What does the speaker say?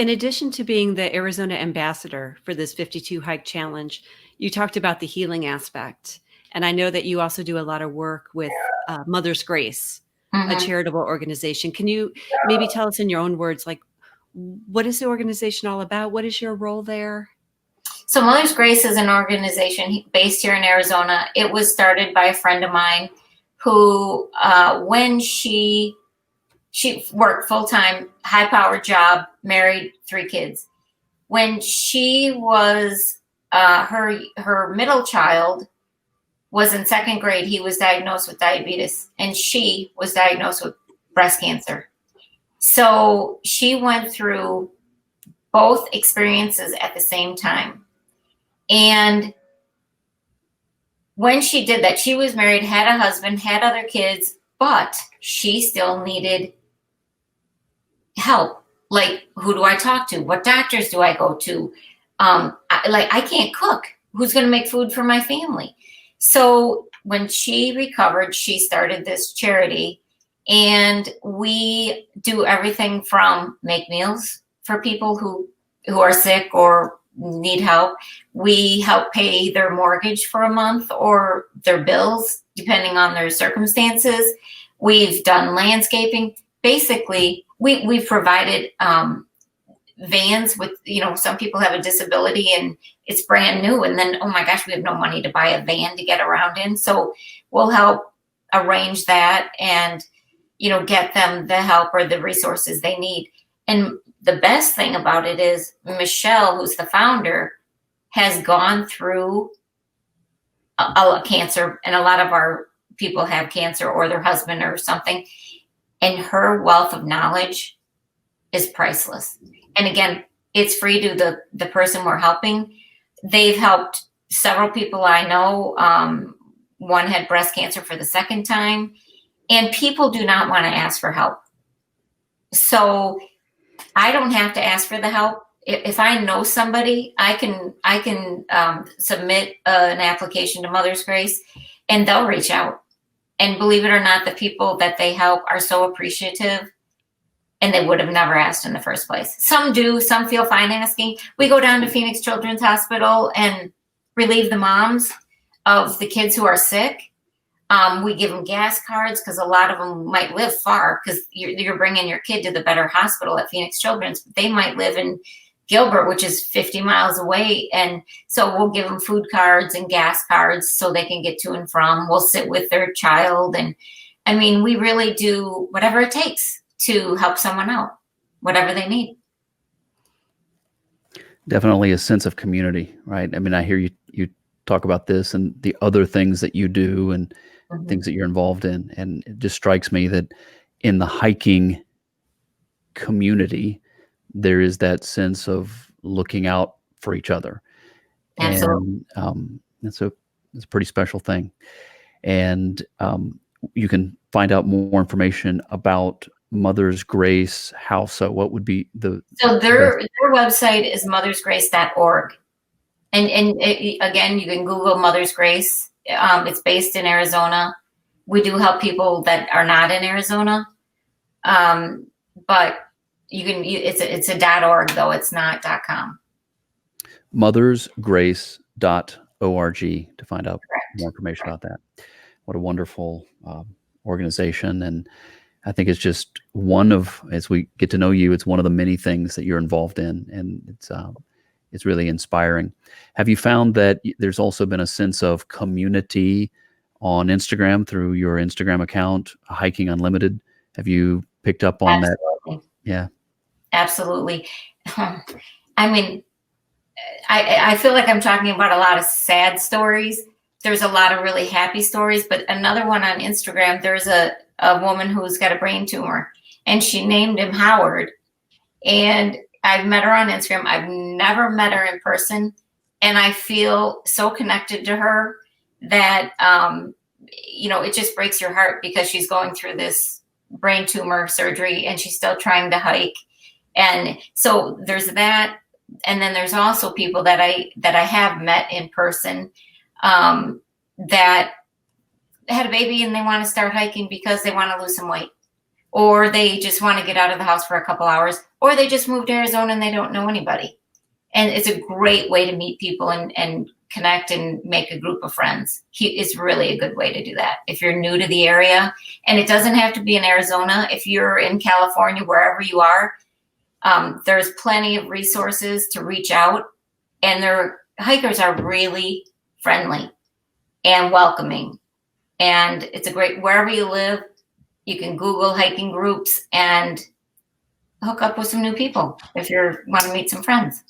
In addition to being the Arizona ambassador for this 52 hike challenge, you talked about the healing aspect. And I know that you also do a lot of work with Mother's Grace, a Mhm. charitable organization. Can you maybe tell us in your own words, like, what is the organization all about? What is your role there? So Mother's Grace is an organization based here in Arizona. It was started by a friend of mine who, when she worked full time, high powered job, married, 3 kids. When she was her middle child was in second grade, he was diagnosed with diabetes, and she was diagnosed with breast cancer. So she went through both experiences at the same time. And when she did that, she was married, had a husband, had other kids, but she still needed help. Like, who do I talk to? What doctors do I go to? I can't cook. Who's going to make food for my family? So when she recovered, she started this charity, and we do everything from make meals for people who are sick or need help. We help pay their mortgage for a month or their bills, depending on their circumstances. We've done landscaping. Basically, we've provided vans with, some people have a disability and it's brand new, and then, oh my gosh, we have no money to buy a van to get around in. So we'll help arrange that and, get them the help or the resources they need. And the best thing about it is Michelle, who's the founder, has gone through a cancer, and a lot of our people have cancer or their husband or something. And her wealth of knowledge is priceless. And again, it's free to the person we're helping. They've helped several people I know. One had breast cancer for the second time, and people do not want to ask for help. So I don't have to ask for the help. If I know somebody, I can submit an application to Mother's Grace, and they'll reach out. And believe it or not, the people that they help are so appreciative, and they would have never asked in the first place. Some do, some feel fine asking. We go down to Phoenix Children's Hospital and relieve the moms of the kids who are sick. We give them gas cards because a lot of them might live far, because you're bringing your kid to the better hospital at Phoenix Children's. They might live in Gilbert, which is 50 miles away. And so we'll give them food cards and gas cards so they can get to and from. We'll sit with their child. And I mean, we really do whatever it takes to help someone out, whatever they need. Definitely a sense of community, right? I mean, I hear you talk about this and the other things that you do and things that you're involved in. And it just strikes me that in the hiking community, there is that sense of looking out for each other. Absolutely. And it's a pretty special thing. And you can find out more information about Mother's Grace. How so? What would be so their website is mothersgrace.org. And again, you can Google Mother's Grace. It's based in Arizona. We do help people that are not in Arizona. But you can, it's a .org though. It's not .com. mothersgrace.org to find out Correct. more information about that. What a wonderful organization. And I think it's just one of, as we get to know you, it's one of the many things that you're involved in. And it's really inspiring. Have you found that there's also been a sense of community on Instagram through your Instagram account, Hiking Unlimited? Have you picked up on Absolutely. that? Yeah. Absolutely. I mean, I feel like I'm talking about a lot of sad stories. There's a lot of really happy stories, but another one on Instagram, there's a woman who's got a brain tumor, and she named him Howard. And I've met her on Instagram. I've never met her in person. And I feel so connected to her that, it just breaks your heart, because she's going through this brain tumor surgery and she's still trying to hike. And so there's that. And then there's also people that I have met in person that had a baby and they want to start hiking because they want to lose some weight. or they just want to get out of the house for a couple hours, or they just moved to Arizona and they don't know anybody. And it's a great way to meet people and connect and make a group of friends. It's really a good way to do that. If you're new to the area, and it doesn't have to be in Arizona, if you're in California, wherever you are, there's plenty of resources to reach out, and their hikers are really friendly and welcoming. And it's a great, wherever you live, you can Google hiking groups and hook up with some new people if you want to meet some friends.